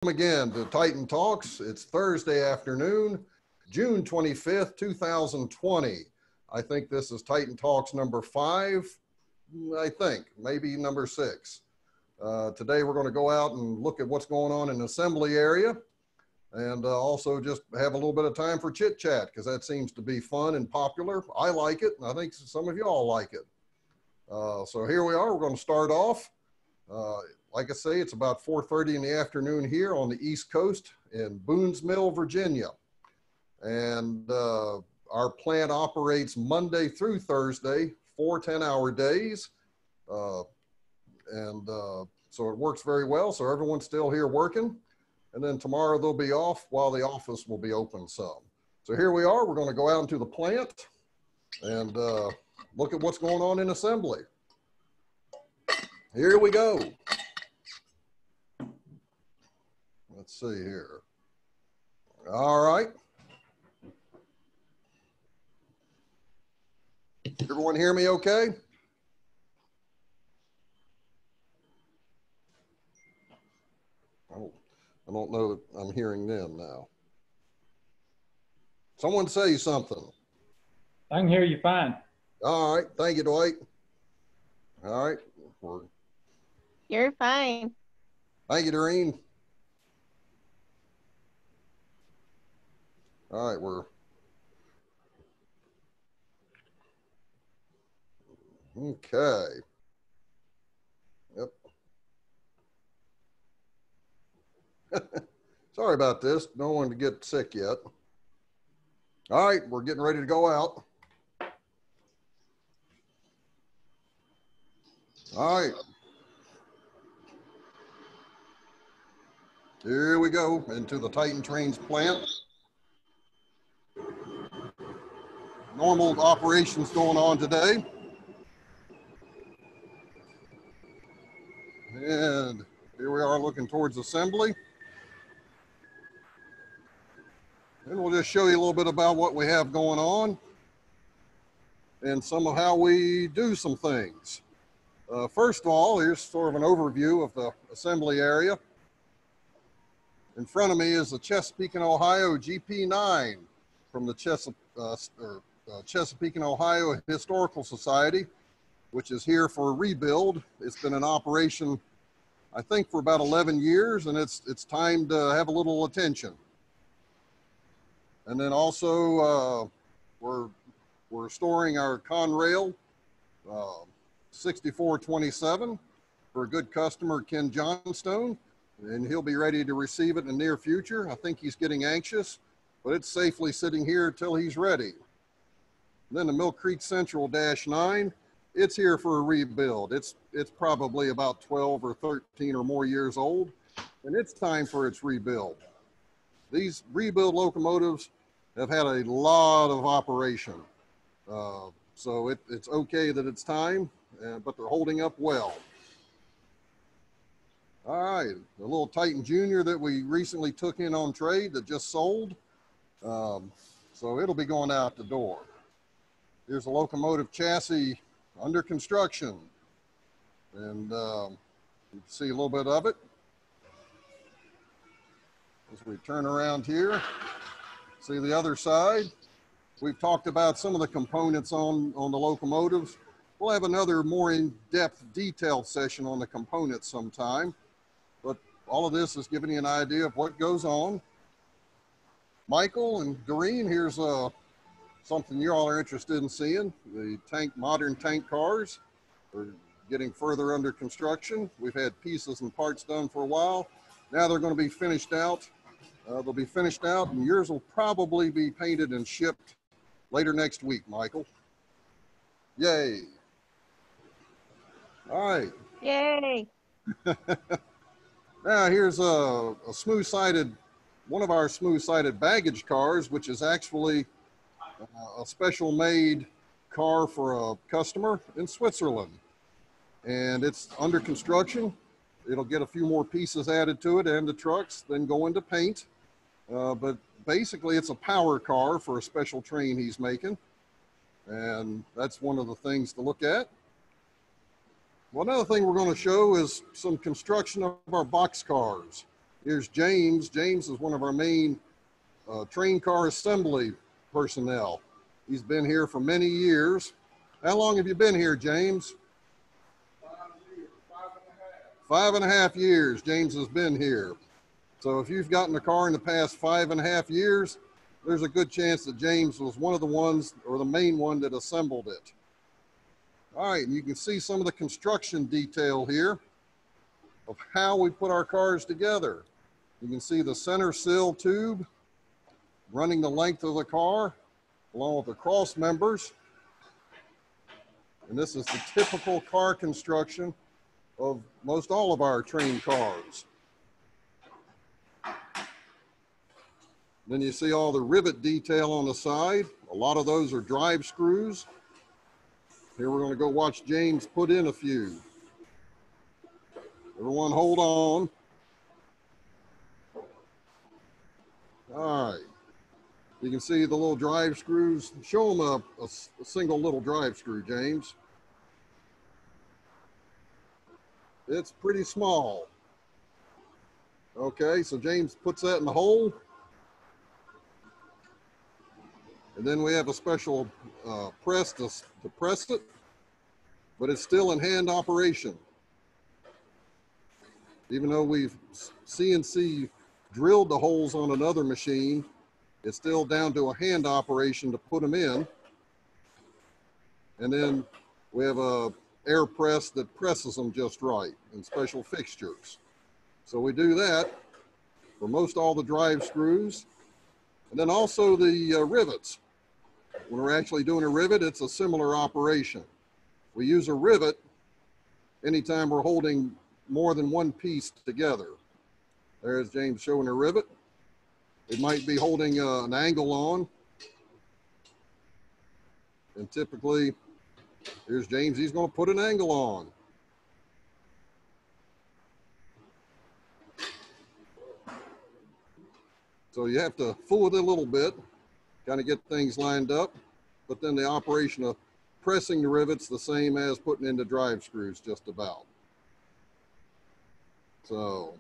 Again to Titan Talks. It's Thursday afternoon, June 25th, 2020. I think this is Titan Talks number 5, I think, maybe number 6. Today we're going to go out and look at what's going on in the assembly area and also just have a little bit of time for chit chat because that seems to be fun and popular. I like it, and I think some of y'all like it. So here we are. We're going to start off. Like I say, it's about 4:30 in the afternoon here on the East Coast in Boonsville, Virginia. And our plant operates Monday through Thursday, 4 10-hour days. So it works very well. So everyone's still here working. And then tomorrow they'll be off while the office will be open some. So here we are. We're going to go out into the plant and look at what's going on in assembly. Here we go. Let's see here. All right. Everyone hear me okay? Oh, I don't know that I'm hearing them now. Someone say something. I can hear you fine. All right. Thank you, Dwight. All right. You're fine. Thank you, Doreen. All right, we're okay. Yep. Sorry about this. No one to get sick yet. All right, we're getting ready to go out. All right. Here we go into the Titan Trains plant. Normal operations going on today. And here we are looking towards assembly. And we'll just show you a little bit about what we have going on and some of how we do some things. First of all, here's sort of an overview of the assembly area. In front of me is the Chesapeake, Ohio GP9 from the Chesapeake, Ohio Historical Society, which is here for a rebuild. It's been in operation, I think, for about 11 years, and it's time to have a little attention. And then also, we're storing our Conrail 6427 for a good customer, Ken Johnstone, and he'll be ready to receive it in the near future. I think he's getting anxious, but it's safely sitting here until he's ready. And then the Mill Creek Central -9, it's here for a rebuild. It's probably about 12 or 13 or more years old, and it's time for its rebuild. These rebuild locomotives have had a lot of operation. So it's okay that it's time, but they're holding up well. All right, the little Titan Junior that we recently took in on trade that just sold. So it'll be going out the door. Here's a locomotive chassis under construction. And you can see a little bit of it. As we turn around here, see the other side. We've talked about some of the components on the locomotives. We'll have another more in-depth detailed session on the components sometime. But all of this is giving you an idea of what goes on. Michael and Doreen, here's something you all are interested in seeing. The modern tank cars are getting further under construction. We've had pieces and parts done for a while. Now they're going to be finished out. They'll be finished out, and yours will probably be painted and shipped later next week, Michael. Yay. All right. Yay. Now here's a smooth-sided, one of our smooth-sided baggage cars, which is actually a special made car for a customer in Switzerland. And it's under construction. It'll get a few more pieces added to it and the trucks, then go into paint. But basically it's a power car for a special train he's making. And that's one of the things to look at. Well, another thing we're going to show is some construction of our box cars. Here's James. James is one of our main train car assembly personnel. He's been here for many years. How long have you been here, James? 5.5 years James has been here. So if you've gotten a car in the past 5.5 years, there's a good chance that James was one of the ones or the main one that assembled it. All right, and you can see some of the construction detail here of how we put our cars together. You can see the center sill tube running the length of the car along with the cross members. And this is the typical car construction of most all of our train cars. Then you see all the rivet detail on the side. A lot of those are drive screws. Here we're going to go watch James put in a few. Everyone hold on. All right. You can see the little drive screws. Show them a single little drive screw, James. It's pretty small. Okay, so James puts that in the hole. And then we have a special press to press it, but it's still in hand operation. Even though we've CNC drilled the holes on another machine, it's still down to a hand operation to put them in. And then we have a air press that presses them just right in special fixtures. So we do that for most all the drive screws. And then also the rivets. When we're actually doing a rivet, it's a similar operation. We use a rivet anytime we're holding more than one piece together. There's James showing a rivet. It might be holding an angle on. And typically, here's James, he's going to put an angle on. So you have to fool with it a little bit, kind of get things lined up, but then the operation of pressing the rivets the same as putting in the drive screws just about. So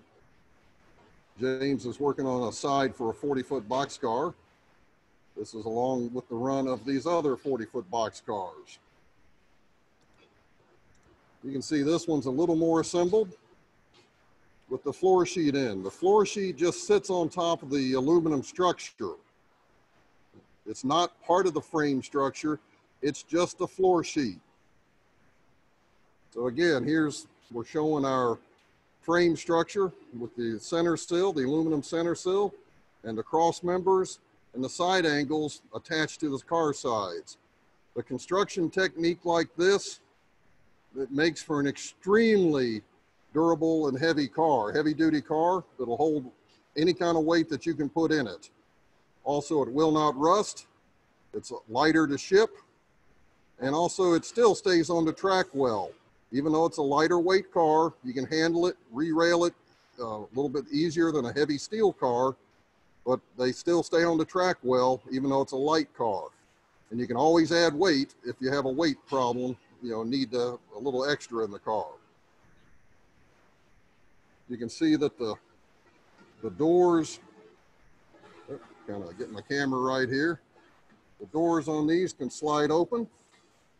James is working on a side for a 40-foot boxcar. This is along with the run of these other 40-foot boxcars. You can see this one's a little more assembled with the floor sheet in. The floor sheet just sits on top of the aluminum structure. It's not part of the frame structure. It's just the floor sheet. So again, we're showing our frame structure with the center sill, the aluminum center sill, and the cross members and the side angles attached to the car sides. The construction technique like this, it makes for an extremely durable and heavy car, heavy duty car that'll hold any kind of weight that you can put in it. Also, it will not rust. It's lighter to ship. And also it still stays on the track well. Even though it's a lighter weight car, you can handle it, re-rail it a little bit easier than a heavy steel car, but they still stay on the track well, even though it's a light car. And you can always add weight if you have a weight problem, need a little extra in the car. You can see that the doors, kind of getting my camera right here, the doors on these can slide open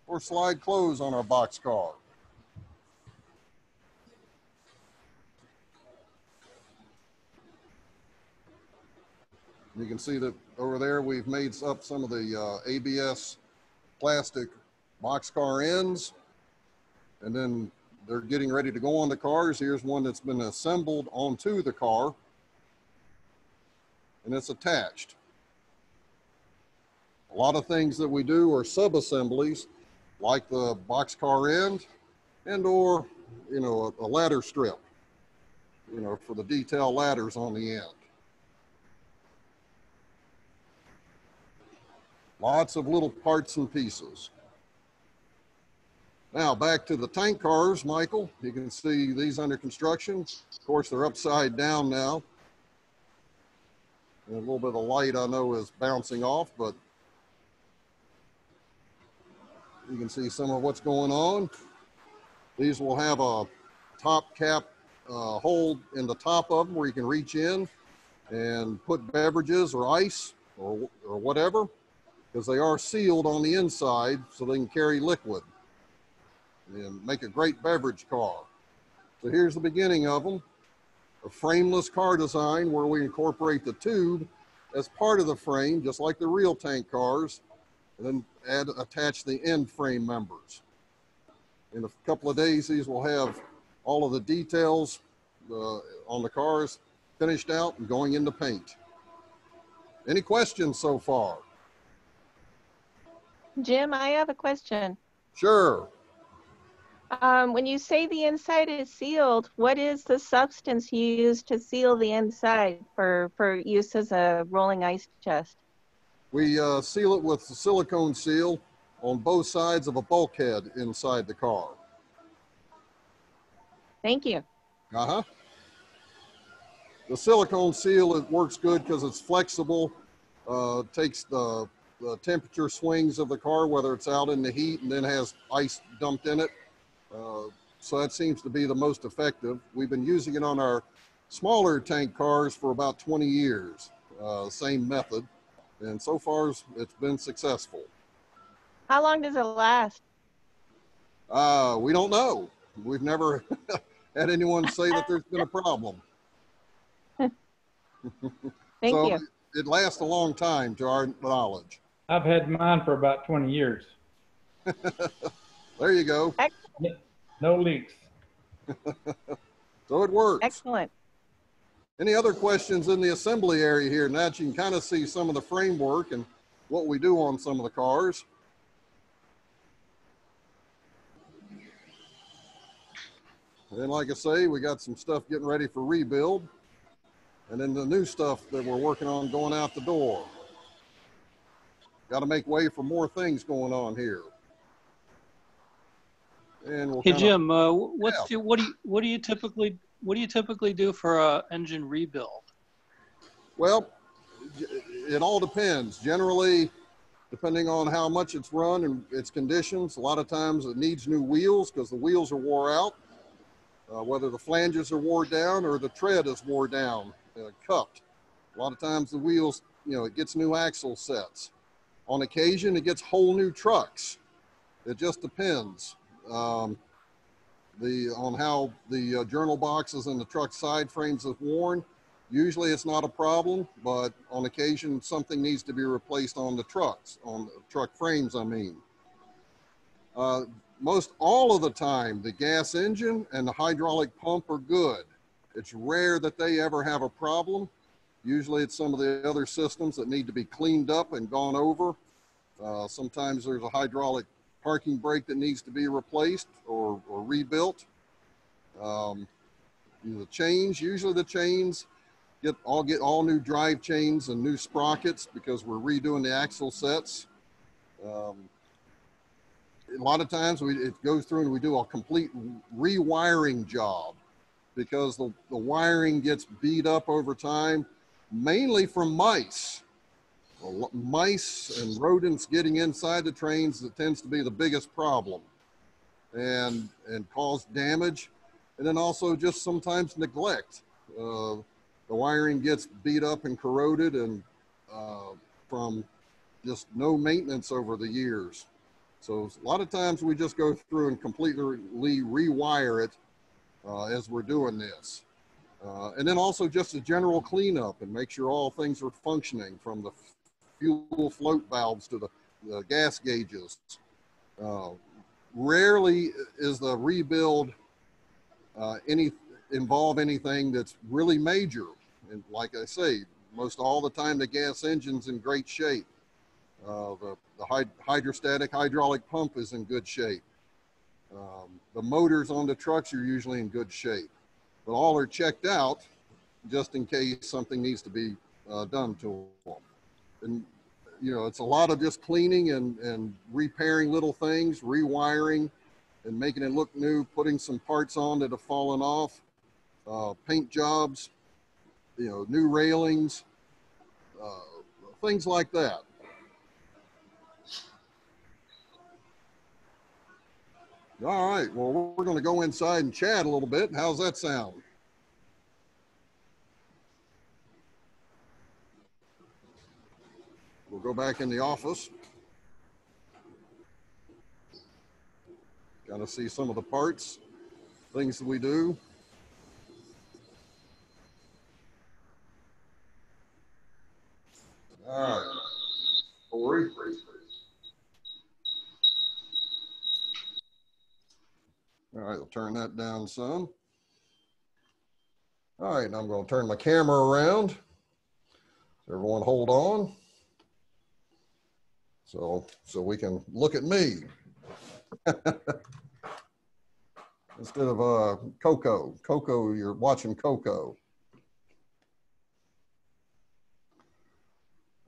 or slide close on our boxcar. You can see that over there we've made up some of the ABS plastic boxcar ends, and then they're getting ready to go on the cars. Here's one that's been assembled onto the car, and it's attached. A lot of things that we do are sub-assemblies, like the boxcar end or, a ladder strip, for the detail ladders on the end. Lots of little parts and pieces. Now back to the tank cars, Michael. You can see these under construction. Of course, they're upside down now. And a little bit of the light I know is bouncing off, but you can see some of what's going on. These will have a top cap hole in the top of them where you can reach in and put beverages or ice or whatever, because they are sealed on the inside so they can carry liquid and make a great beverage car. So here's the beginning of them. A frameless car design where we incorporate the tube as part of the frame, just like the real tank cars, and then attach the end frame members. In a couple of days, these will have all of the details on the cars finished out and going into paint. Any questions so far? Jim, I have a question. Sure. When you say the inside is sealed, what is the substance you use to seal the inside for use as a rolling ice chest? We seal it with the silicone seal on both sides of a bulkhead inside the car. Thank you. Uh-huh. The silicone seal, it works good because it's flexible, takes the temperature swings of the car, whether it's out in the heat and then has ice dumped in it. So that seems to be the most effective. We've been using it on our smaller tank cars for about 20 years, same method. And so far it's been successful. How long does it last? We don't know. We've never had anyone say that there's been a problem. Thank So you. it lasts a long time to our knowledge. I've had mine for about 20 years. There you go. No leaks. So it works. Excellent. Any other questions in the assembly area here? Now that you can kind of see some of the framework and what we do on some of the cars. And then, like I say, we got some stuff getting ready for rebuild. And then the new stuff that we're working on going out the door. Got to make way for more things going on here. And we'll Hey Jim, what do you typically do for a engine rebuild? Well, it all depends. Generally, depending on how much it's run and its conditions, a lot of times it needs new wheels because the wheels are wore out, whether the flanges are wore down or the tread is wore down, cupped. A lot of times the wheels, it gets new axle sets. On occasion, it gets whole new trucks. It just depends on how the journal boxes and the truck side frames is worn. Usually it's not a problem, but on occasion something needs to be replaced on the trucks, on the truck frames, I mean. Most all of the time, the gas engine and the hydraulic pump are good. It's rare that they ever have a problem. Usually it's some of the other systems that need to be cleaned up and gone over. Sometimes there's a hydraulic parking brake that needs to be replaced or rebuilt. The chains, usually the chains get all new drive chains and new sprockets because we're redoing the axle sets. A lot of times it goes through and we do a complete rewiring job because the wiring gets beat up over time, mainly from mice. Mice and rodents getting inside the trains, that tends to be the biggest problem and cause damage. And then also just sometimes neglect. The wiring gets beat up and corroded and from just no maintenance over the years. So a lot of times we just go through and completely rewire it as we're doing this. And then also just a general cleanup and make sure all things are functioning, from the fuel float valves to the gas gauges. Rarely is the rebuild involve anything that's really major. And like I say, most all the time the gas engine's in great shape. The hydrostatic hydraulic pump is in good shape. The motors on the trucks are usually in good shape, but all are checked out just in case something needs to be done to them. And it's a lot of just cleaning and repairing little things, rewiring and making it look new, putting some parts on that have fallen off, paint jobs, new railings, things like that. All right, well, we're going to go inside and chat a little bit. How's that sound? we'll go back in the office. Kind of see some of the parts, things that we do. All right, Corey. All right, we'll turn that down some. All right, now I'm going to turn my camera around. So everyone hold on. So we can look at me. Instead of Coco. Coco, you're watching Coco.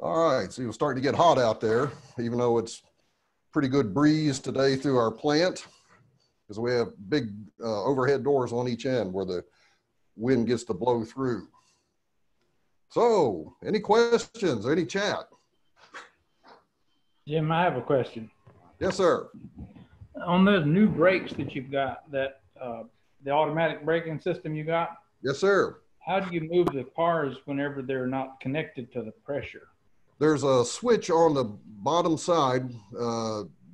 All right, so it's starting to get hot out there, even though it's pretty good breeze today through our plant, because we have big overhead doors on each end where the wind gets to blow through. So, any questions, any chat? Jim, I have a question. Yes, sir. On those new brakes that you've got, that the automatic braking system you got, Yes, sir. how do you move the cars whenever they're not connected to the pressure? There's a switch on the bottom side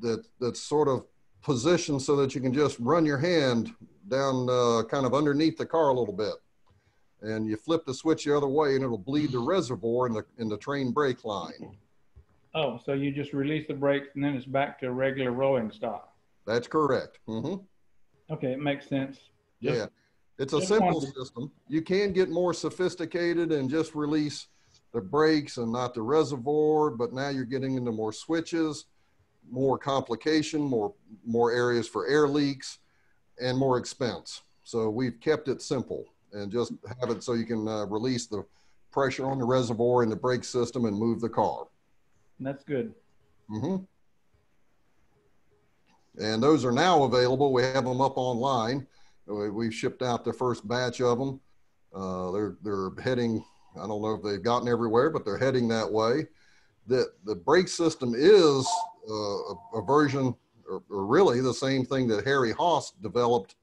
that's sort of positioned so that you can just run your hand down kind of underneath the car a little bit. And you flip the switch the other way and it'll bleed the reservoir in the train brake line. Oh, so you just release the brakes and then it's back to regular rolling stock. That's correct. Mm-hmm. Okay, it makes sense. Yeah, it's a simple system. You can get more sophisticated and just release the brakes and not the reservoir, but now you're getting into more switches, more complication, more areas for air leaks, and more expense. So we've kept it simple and just have it so you can release the pressure on the reservoir in the brake system and move the car. That's good. Mm-hmm. And those are now available. We have them up online. We've shipped out the first batch of them. They're heading, I don't know if they've gotten everywhere, but they're heading that way. The brake system is a version, or really the same thing that Harry Haas developed,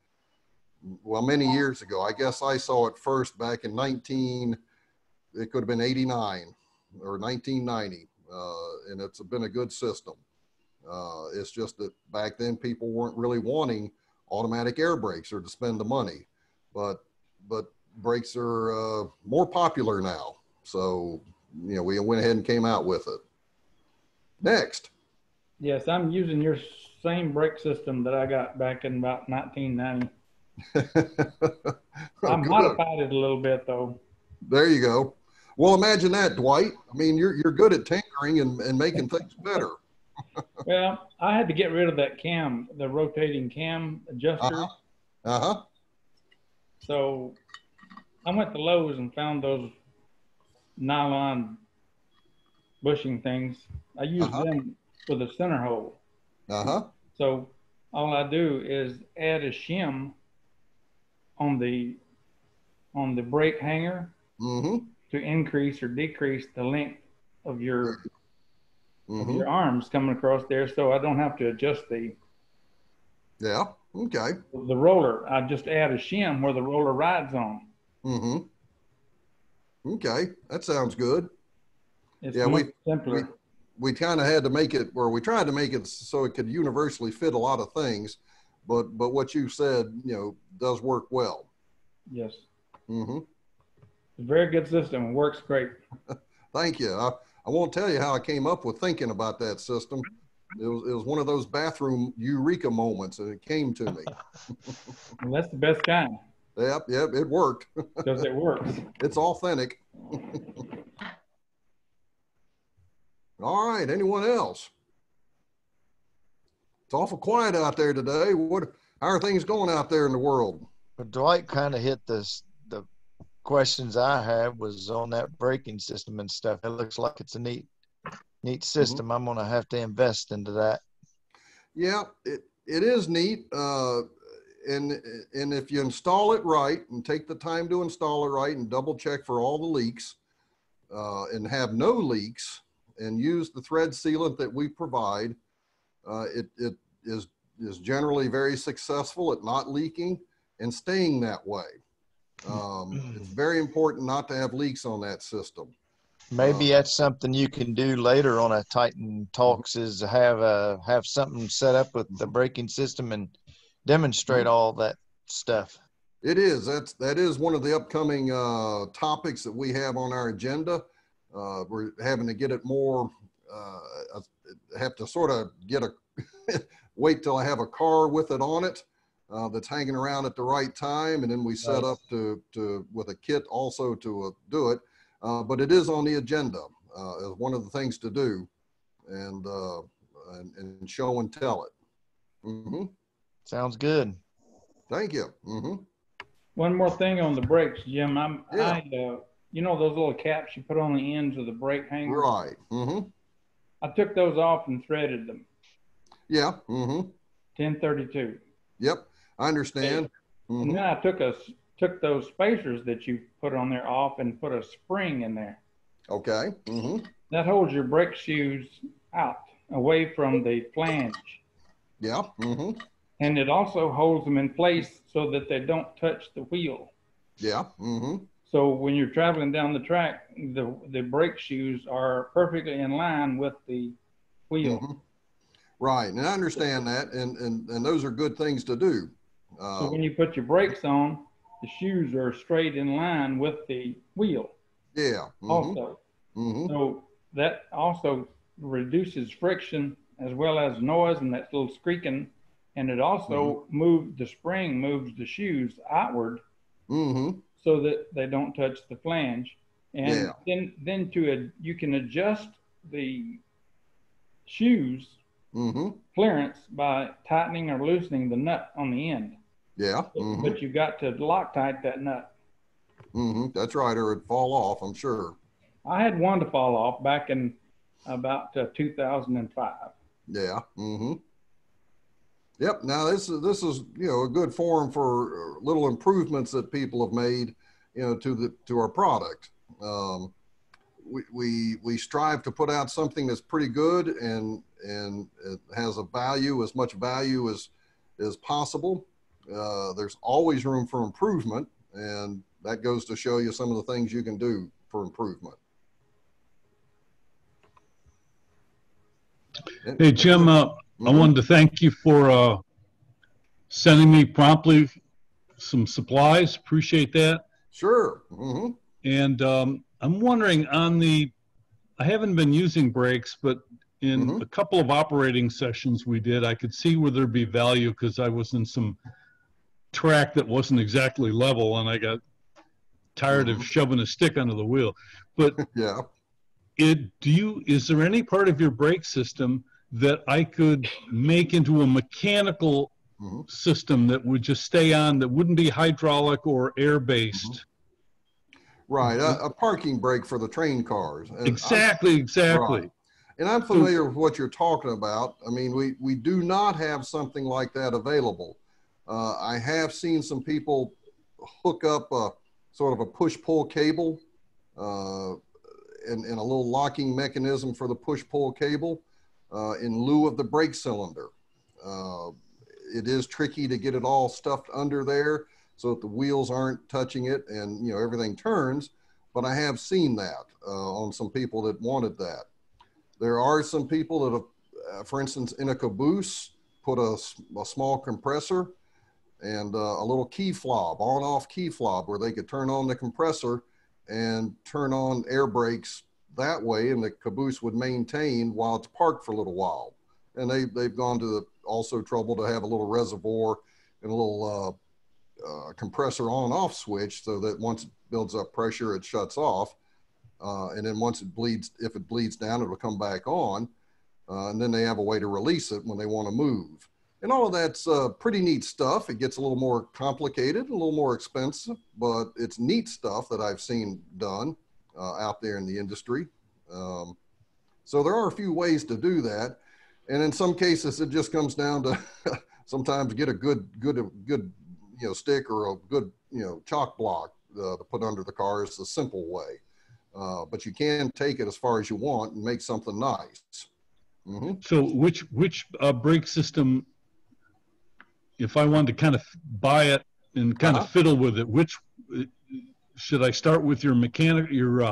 well, many years ago. I guess I saw it first back in it could have been 89 or 1990. And it's been a good system. It's just that back then people weren't really wanting automatic air brakes or to spend the money, but brakes are more popular now. So, you know, we went ahead and came out with it. Next. Yes, I'm using your same brake system that I got back in about 1990. I modified it a little bit though. There you go. Well, imagine that, Dwight. I mean, you're good at tinkering and making things better. Well, I had to get rid of that cam, the rotating cam adjuster. So I went to Lowe's and found those nylon bushing things. I use them for the center hole. So all I do is add a shim on the brake hanger to increase or decrease the length of your arms coming across there, so I don't have to adjust the roller. I just add a shim where the roller rides on. Okay, that sounds good. It's much simpler. We kind of had to make it, or we tried to make it so it could universally fit a lot of things, but what you said, you know, does work well. Yes. It's a very good system. It works great. Thank you. I won't tell you how I came up with thinking about that system. It was one of those bathroom eureka moments, and it came to me. Well, that's the best kind. Yep, it worked. Because it works. It's authentic. All right, anyone else? It's awful quiet out there today. How are things going out there in the world? But Dwight kind of hit the questions I have was on that braking system and stuff. It looks like it's a neat system. I'm going to have to invest into that. Yeah, it is neat. And if you install it right and take the time to install it right and double check for all the leaks and have no leaks and use the thread sealant that we provide, it is generally very successful at not leaking and staying that way. It's very important not to have leaks on that system. Maybe that's something you can do later on a Titan Talks, is have something set up with the braking system and demonstrate all that stuff. It is. That is one of the upcoming topics that we have on our agenda. We're having to get it more, have to sort of get a, wait till I have a car with it on it that's hanging around at the right time. And then we set up to with a kit also to do it. But it is on the agenda as one of the things to do, and show and tell it. Mm-hmm. Sounds good. Thank you. Mm-hmm. One more thing on the brakes, Jim. You know those little caps you put on the ends of the brake hangers? Right. Mm-hmm. I took those off and threaded them. Yeah. Mm-hmm. 1032. Yep, I understand. Mm-hmm. And then I took those spacers that you put on there off and put a spring in there. Okay. Mm-hmm. That holds your brake shoes out, away from the flange. Yeah. Mm-hmm. And it also holds them in place so that they don't touch the wheel. Yeah. Mm-hmm. So when you're traveling down the track, the brake shoes are perfectly in line with the wheel. Mm-hmm. Right, and I understand that, and those are good things to do. So when you put your brakes on, the shoes are straight in line with the wheel. Yeah. Mm-hmm. Also. Mm-hmm. So that also reduces friction as well as noise and that little squeaking. And it also the spring moves the shoes outward so that they don't touch the flange. And then you can adjust the shoes clearance by tightening or loosening the nut on the end. Yeah. But you got to Loctite that nut. That's right, or it'd fall off, I'm sure. I had one to fall off back in about 2005. Yeah. Yep. Now this is a good forum for little improvements that people have made to our product. We strive to put out something that's pretty good and it has a value, as much value as possible. There's always room for improvement, and that goes to show you some of the things you can do for improvement. Hey, Jim, I wanted to thank you for sending me promptly some supplies. Appreciate that. Sure. And I'm wondering I haven't been using brakes, but in a couple of operating sessions we did, I could see where there'd be value because I was in some track that wasn't exactly level and I got tired of shoving a stick under the wheel. But yeah. Is there any part of your brake system that I could make into a mechanical system that would just stay on, that wouldn't be hydraulic or air-based? Right, a parking brake for the train cars. And exactly. Right. And I'm familiar with what you're talking about. I mean, we do not have something like that available. I have seen some people hook up a sort of a push-pull cable and a little locking mechanism for the push-pull cable in lieu of the brake cylinder. It is tricky to get it all stuffed under there so that the wheels aren't touching it and everything turns, but I have seen that on some people that wanted that. There are some people that have, for instance, in a caboose, put a small compressor and a little key fob, on-off key fob, where they could turn on the compressor and turn on air brakes that way, and the caboose would maintain while it's parked for a little while. And they've gone to the also trouble to have a little reservoir and a little compressor on-off switch so that once it builds up pressure, it shuts off. And then once it bleeds, if it bleeds down, it'll come back on. And then they have a way to release it when they want to move. And all of that's pretty neat stuff. It gets a little more complicated, a little more expensive, but it's neat stuff that I've seen done out there in the industry. So there are a few ways to do that. And in some cases, it just comes down to sometimes get a good stick or a good chalk block to put under the car. Is the simple way. But you can take it as far as you want and make something nice. So which brake system, if I wanted to kind of buy it and kind of fiddle with it, which should I start with your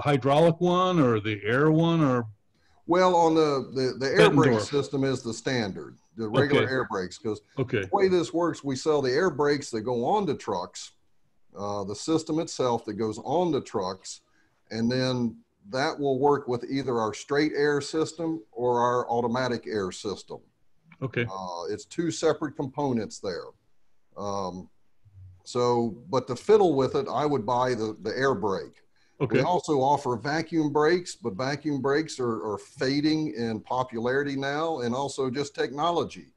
hydraulic one or the air one, or? Well, on the air brake system is the standard, the regular air brakes, because the way this works, we sell the air brakes that go on the trucks, the system itself that goes on the trucks, and then that will work with either our straight air system or our automatic air system. Okay. It's two separate components there. But to fiddle with it, I would buy the air brake. Okay. We also offer vacuum brakes, but vacuum brakes are fading in popularity now, and also just technology.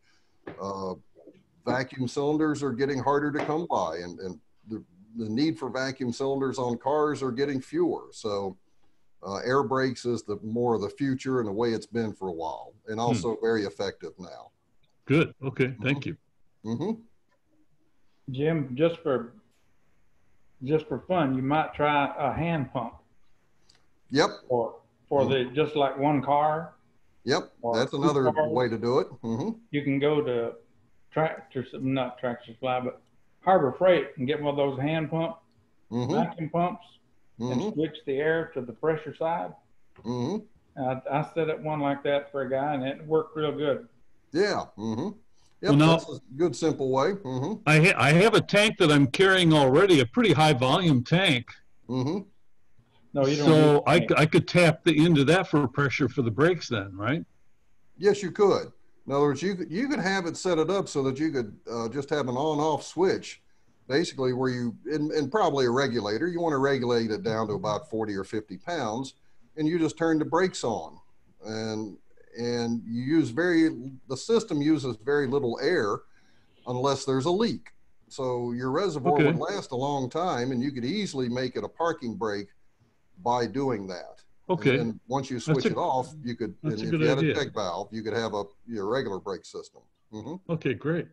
Vacuum cylinders are getting harder to come by, and the need for vacuum cylinders on cars are getting fewer. So air brakes is more of the future and the way it's been for a while, and also very effective now. Good. Okay. Thank you. Jim, just for fun, you might try a hand pump. Yep. For the just like one car. Yep. That's another way to do it. You can go to not Tractor Supply, but Harbor Freight and get one of those hand pump vacuum pumps and switch the air to the pressure side. I set up one like that for a guy, and it worked real good. Yeah. Yep, well, that's a good, simple way. I have a tank that I'm carrying already, a pretty high volume tank. No, you don't. So I could tap into that for pressure for the brakes then, right? Yes, you could. In other words, you could have it set it up so that you could just have an on-off switch, basically where and probably a regulator. You want to regulate it down to about 40 or 50 pounds, and you just turn the brakes on. And you use the system uses very little air unless there's a leak. So your reservoir would last a long time, and you could easily make it a parking brake by doing that. Okay. And then once you switch it off, you could, if you had a check valve, you could have your regular brake system. Okay, great.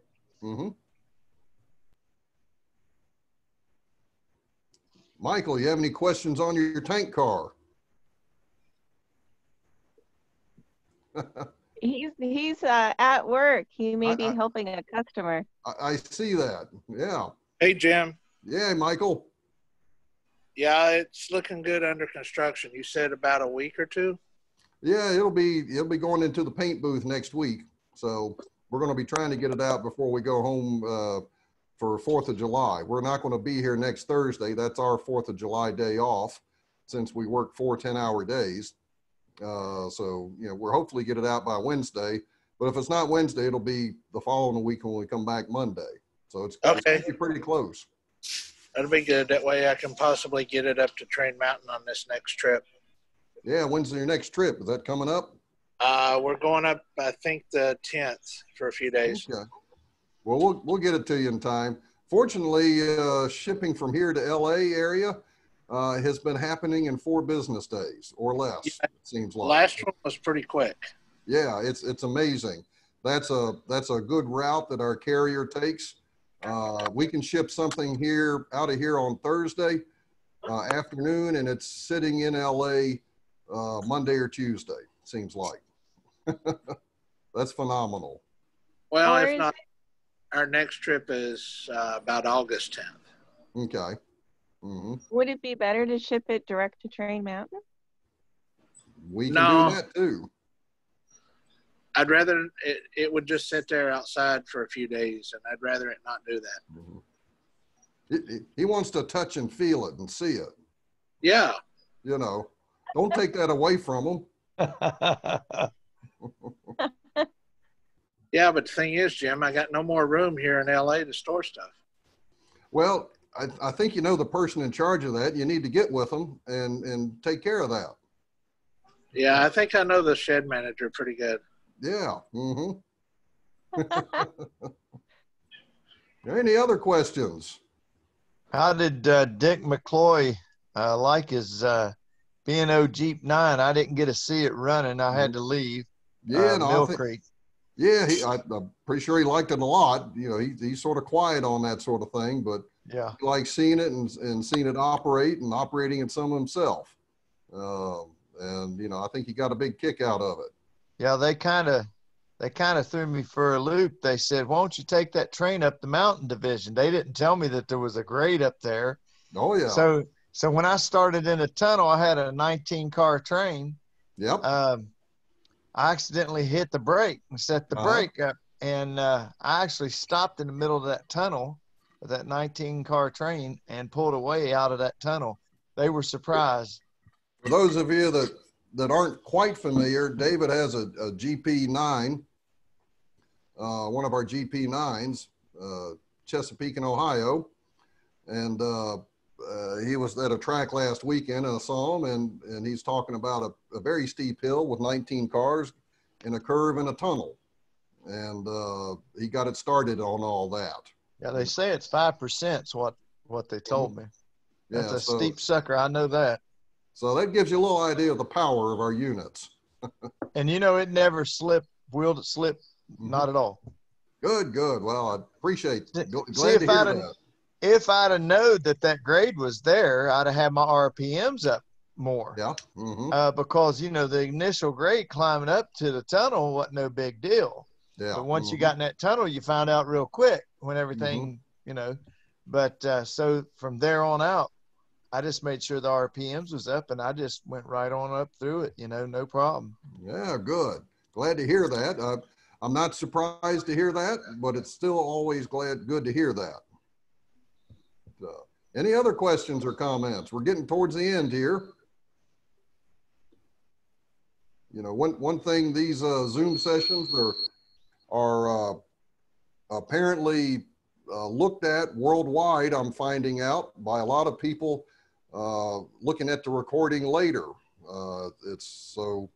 Michael, you have any questions on your tank car? He's at work. He may be helping a customer. I see that. Yeah. Hey, Jim. Yeah, Michael. Yeah, it's looking good under construction. You said about a week or two? Yeah, it'll be going into the paint booth next week. So we're going to be trying to get it out before we go home for 4th of July. We're not going to be here next Thursday. That's our 4th of July day off, since we work 4 10-hour days. So, we'll hopefully get it out by Wednesday, but if it's not Wednesday, it'll be the following week when we come back Monday. So it's pretty close. That'll be good. That way I can possibly get it up to Train Mountain on this next trip. Yeah. When's your next trip? Is that coming up? We're going up, I think, the 10th for a few days. Okay. Well, we'll get it to you in time. Fortunately, shipping from here to LA area has been happening in 4 business days or less. Yeah, it seems like. Last one was pretty quick. Yeah, it's amazing. That's a good route that our carrier takes. We can ship something out of here on Thursday afternoon, and it's sitting in LA Monday or Tuesday. Seems like. That's phenomenal. Well, if not, our next trip is about August 10th. Okay. Would it be better to ship it direct to Train Mountain? We can do that too. I'd rather it would just sit there outside for a few days, and I'd rather it not do that. He wants to touch and feel it and see it. Yeah. Don't take that away from him. Yeah, but the thing is, Jim, I got no more room here in LA to store stuff. Well, I think the person in charge of that. You need to get with them and take care of that. Yeah, I think I know the shed manager pretty good. Yeah. Any other questions? How did Dick McCloy like his B&O Jeep 9? I didn't get to see it running. I had to leave. Yeah, Mill Creek. Yeah, I'm pretty sure he liked it a lot. He's sort of quiet on that sort of thing, but yeah, he likes seeing it and seeing it operate and operating it some himself. And I think he got a big kick out of it. Yeah, they kind of threw me for a loop. They said, "Why don't you take that train up the mountain division?" They didn't tell me that there was a grade up there. Oh yeah. So So when I started in a tunnel, I had a 19-car train. Yep. I accidentally hit the brake and set the brake up, and I actually stopped in the middle of that tunnel with that 19-car train and pulled away out of that tunnel. They were surprised. For those of you that aren't quite familiar, David has a GP9, one of our GP9s, Chesapeake in Ohio, and he was at a track last weekend and I saw him, and he's talking about a very steep hill with 19 cars in a curve in a tunnel, and he got it started on all that. Yeah, they say it's 5% is what they told me. That's a steep sucker. I know that. So that gives you a little idea of the power of our units. And you know, it never slipped, wheeled it slip, not at all. Good, good. Well, I appreciate it. Glad See, to hear that. If I'd have known that grade was there, I'd have had my RPMs up more. Yeah. Because, you know, the initial grade climbing up to the tunnel wasn't no big deal. Yeah. But once you got in that tunnel, you found out real quick when everything, you know. But so from there on out, I just made sure the RPMs was up, and I just went right on up through it, you know, no problem. Yeah, good. Glad to hear that. I'm not surprised to hear that, but it's still always good to hear that. Any other questions or comments? We're getting towards the end here. You know, one thing, these Zoom sessions are apparently looked at worldwide, I'm finding out, by a lot of people looking at the recording later. So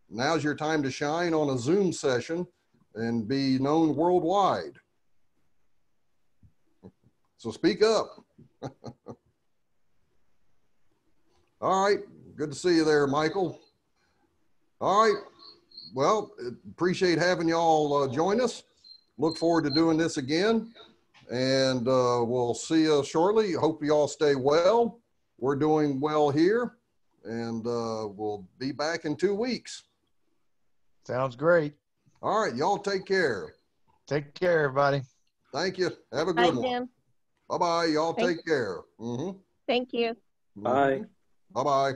now's your time to shine on a Zoom session and be known worldwide. So speak up. All right, good to see you there, Michael. All right, well, appreciate having y'all join us. Look forward to doing this again, and we'll see you shortly. Hope you all stay well. We're doing well here, and we'll be back in 2 weeks. Sounds great. All right, y'all take care. Take care, everybody. Thank you. Have a good one. Jim. Bye-bye. Y'all take care. Thank you. Bye. Bye-bye.